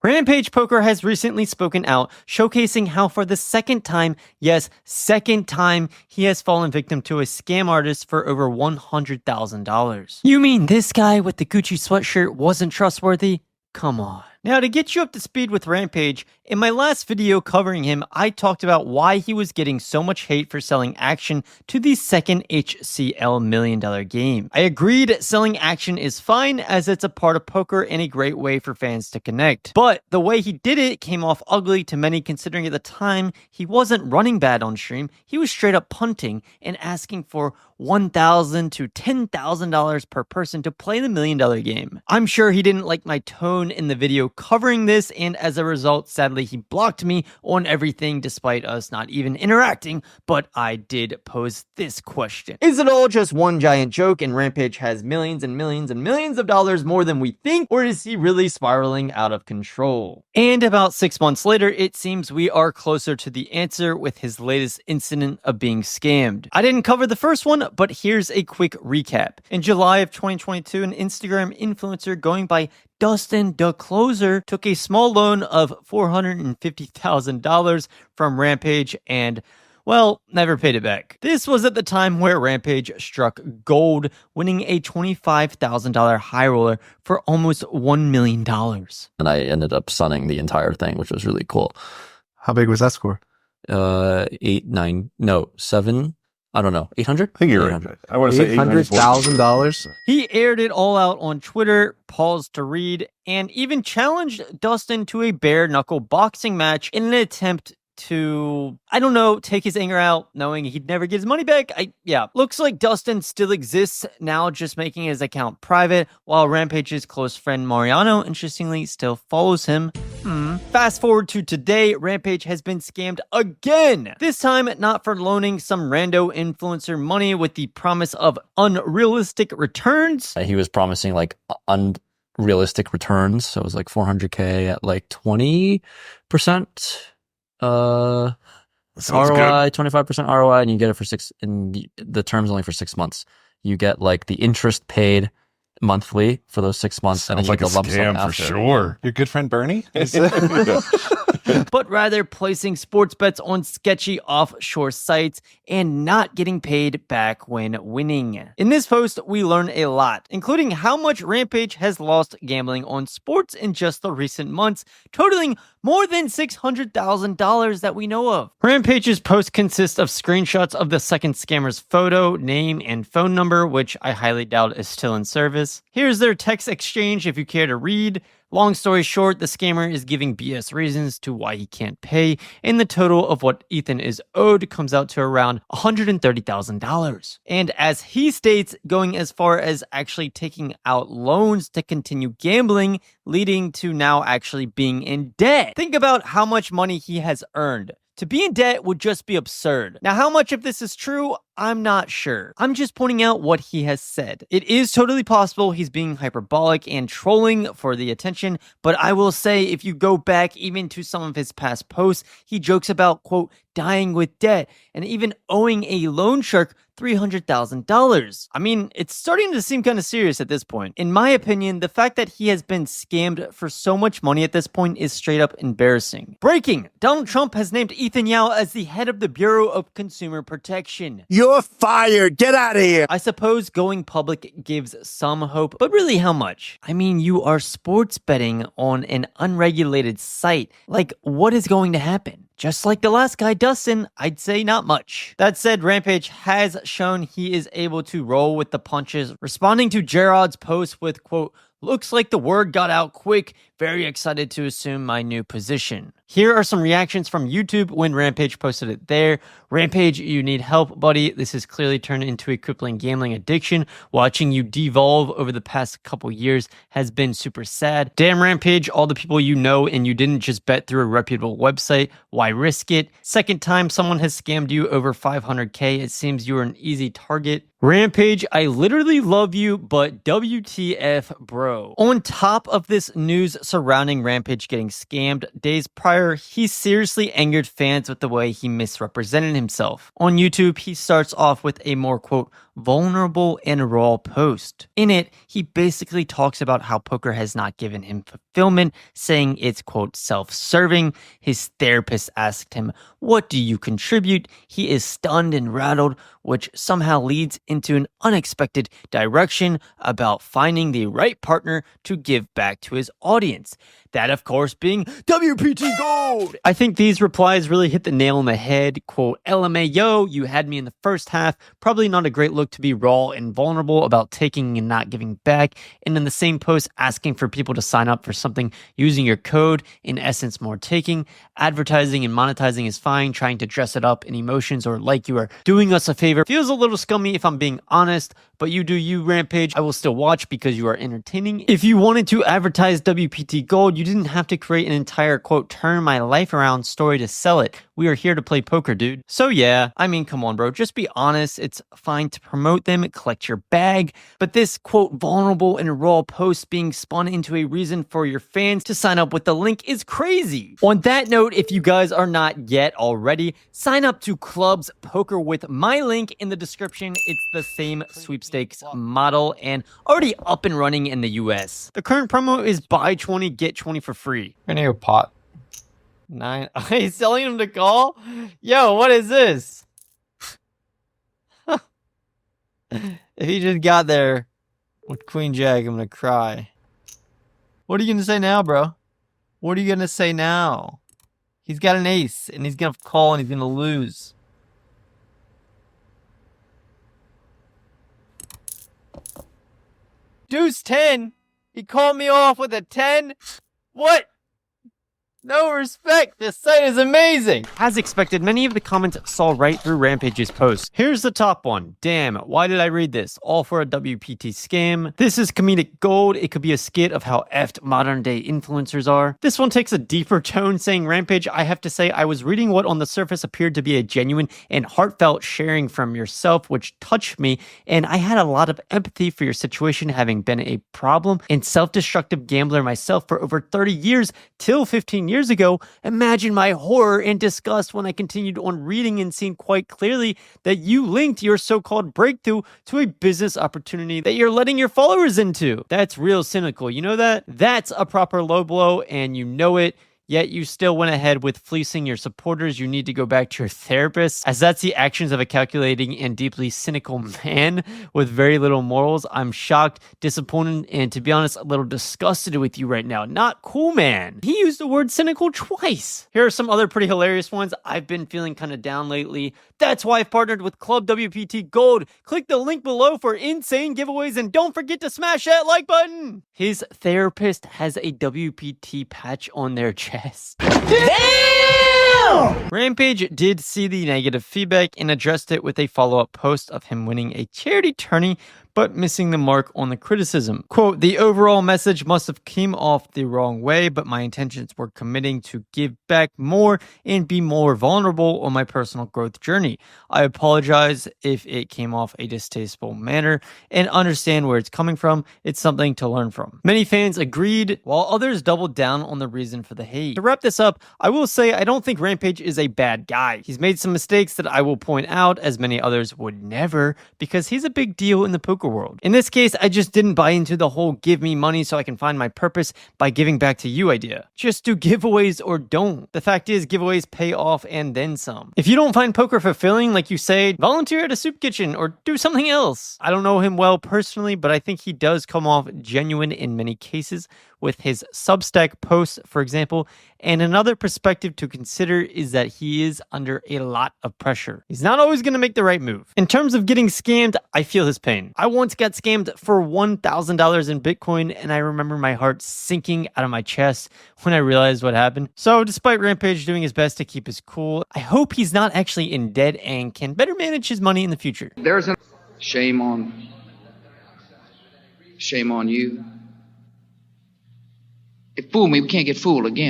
Rampage Poker has recently spoken out, showcasing how for the second time, yes, second time, he has fallen victim to a scam artist for over $100,000. You mean this guy with the Gucci sweatshirt wasn't trustworthy? Come on. Now, to get you up to speed with Rampage, in my last video covering him, I talked about why he was getting so much hate for selling action to the second HCL $1 million game. I agreed selling action is fine as it's a part of poker and a great way for fans to connect. But the way he did it came off ugly to many, considering at the time he wasn't running bad on stream, he was straight up punting and asking for $1,000 to $10,000 per person to play the $1 million game. I'm sure he didn't like my tone in the video covering this, and as a result, sadly, he blocked me on everything despite us not even interacting, but I did pose this question. Is it all just one giant joke and Rampage has millions and millions and millions of dollars more than we think, or is he really spiraling out of control? And about 6 months later, it seems we are closer to the answer with his latest incident of being scammed. I didn't cover the first one, but here's a quick recap. In July of 2022, an Instagram influencer going by Dustin the Closer took a small loan of $450,000 from Rampage and, well, never paid it back. This was at the time where Rampage struck gold, winning a $25,000 high roller for almost $1 million. And I ended up sunning the entire thing, which was really cool. How big was that score? 7. I don't know. 800? I think you're right. I want to say $800,000. He aired it all out on Twitter, paused to read, and even challenged Dustin to a bare knuckle boxing match in an attempt to, I don't know, take his anger out, knowing he'd never get his money back. Looks like Dustin still exists now, just making his account private, while Rampage's close friend Mariano, interestingly, still follows him. Fast forward to today, Rampage has been scammed again. This time, not for loaning some rando influencer money with the promise of unrealistic returns. He was promising like unrealistic returns. So it was like 400K at like 20%. ROI, 25% ROI, and you get it for the term's only for 6 months. You get like the interest paid monthly for those 6 months, and then you get the lump sum after. For sure. Your good friend Bernie? But rather placing sports bets on sketchy offshore sites and not getting paid back when winning. In this post, we learn a lot, including how much Rampage has lost gambling on sports in just the recent months, totaling more than $600,000 that we know of. Rampage's post consists of screenshots of the second scammer's photo, name, and phone number, which I highly doubt is still in service. Here's their text exchange if you care to read. Long story short, the scammer is giving BS reasons to why he can't pay, and the total of what Ethan is owed comes out to around $130,000. And as he states, going as far as actually taking out loans to continue gambling, leading to now actually being in debt. Think about how much money he has earned. To be in debt would just be absurd. Now, how much of this is true? I'm not sure. I'm just pointing out what he has said. It is totally possible he's being hyperbolic and trolling for the attention, but I will say if you go back even to some of his past posts, he jokes about, quote, dying with debt and even owing a loan shark $300,000. I mean, it's starting to seem kind of serious at this point. In my opinion, the fact that he has been scammed for so much money at this point is straight up embarrassing. Breaking! Donald Trump has named Ethan Yao as the head of the Bureau of Consumer Protection. You're fired. Get out of here. I suppose going public gives some hope, but really how much? I mean, you are sports betting on an unregulated site. Like, what is going to happen? Just like the last guy, Dustin, I'd say not much. That said, Rampage has shown he is able to roll with the punches, responding to Gerard's post with, quote, looks like the word got out quick. Very excited to assume my new position. Here are some reactions from YouTube when Rampage posted it there. Rampage, you need help, buddy. This has clearly turned into a crippling gambling addiction. Watching you devolve over the past couple years has been super sad. Damn, Rampage, all the people you know and you didn't just bet through a reputable website. Why risk it? Second time someone has scammed you over 500K, it seems you are an easy target. Rampage, I literally love you, but WTF, bro. On top of this news surrounding Rampage getting scammed, days prior, he seriously angered fans with the way he misrepresented himself. On YouTube, he starts off with a more, quote, vulnerable and raw post. In it, he basically talks about how poker has not given him fulfillment, saying it's, quote, self-serving. His therapist asked him, "What do you contribute?" He is stunned and rattled, which somehow leads into an unexpected direction about finding the right partner to give back to his audience. That, of course, being WPT Gold. I think these replies really hit the nail on the head. Quote, LMAO, you had me in the first half. Probably not a great look to be raw and vulnerable about taking and not giving back. And in the same post, asking for people to sign up for something using your code. In essence, more taking. Advertising and monetizing is fine. Trying to dress it up in emotions or like you are doing us a favor feels a little scummy if I'm being honest. But you do you, Rampage. I will still watch because you are entertaining. If you wanted to advertise WPT Gold, you didn't have to create an entire, quote, turn my life around story to sell it. We are here to play poker, dude. So yeah, I mean, come on, bro. Just be honest. It's fine to promote them, collect your bag. But this, quote, vulnerable and raw post being spun into a reason for your fans to sign up with the link is crazy. On that note, if you guys are not yet already, sign up to Clubs Poker with my link in the description. It's the same sweepstakes model and already up and running in the US. The current promo is buy 20, get 20 for free. I need a pot. 9. He's selling him to call? Yo, what is this? If he just got there with Queen Jack, I'm gonna cry. What are you gonna say now, bro? What are you gonna say now? He's got an ace, and he's gonna call, and he's gonna lose. Deuce 10? He called me off with a 10? What? No respect. This site is amazing. As expected, many of the comments saw right through Rampage's post. Here's the top one. Damn, why did I read this? All for a WPT scam. This is comedic gold. It could be a skit of how effed modern day influencers are. This one takes a deeper tone, saying, Rampage, I have to say I was reading what on the surface appeared to be a genuine and heartfelt sharing from yourself, which touched me, and I had a lot of empathy for your situation, having been a problem and self-destructive gambler myself for over 30 years till 15 years ago. Imagine my horror and disgust when I continued on reading and seeing quite clearly that you linked your so-called breakthrough to a business opportunity that you're letting your followers into. That's real cynical. You know that? That's a proper low blow, and you know it. Yet you still went ahead with fleecing your supporters. You need to go back to your therapist, as that's the actions of a calculating and deeply cynical man with very little morals. I'm shocked, disappointed, and to be honest, a little disgusted with you right now. Not cool, man. He used the word cynical twice. Here are some other pretty hilarious ones. I've been feeling kind of down lately. That's why I've partnered with Club WPT Gold. Click the link below for insane giveaways, and don't forget to smash that like button. His therapist has a WPT patch on their chest. Damn! Rampage did see the negative feedback and addressed it with a follow-up post of him winning a charity tourney, but missing the mark on the criticism. Quote, the overall message must have came off the wrong way, but my intentions were committing to give back more and be more vulnerable on my personal growth journey. I apologize if it came off a distasteful manner and understand where it's coming from. It's something to learn from. Many fans agreed, while others doubled down on the reason for the hate. To wrap this up, I will say I don't think Rampage is a bad guy. He's made some mistakes that I will point out, as many others would never, because he's a big deal in the poker world. In this case, I just didn't buy into the whole give me money so I can find my purpose by giving back to you idea. Just do giveaways or don't. The fact is, giveaways pay off and then some. If you don't find poker fulfilling, like you say, volunteer at a soup kitchen or do something else. I don't know him well personally, but I think he does come off genuine in many cases with his Substack posts, for example. And another perspective to consider is that he is under a lot of pressure. He's not always going to make the right move. In terms of getting scammed, I feel his pain. I once got scammed for $1,000 in Bitcoin, and I remember my heart sinking out of my chest when I realized what happened. So despite Rampage doing his best to keep his cool, I hope he's not actually in debt and can better manage his money in the future. There's a shame on you. It fooled me. We can't get fooled again.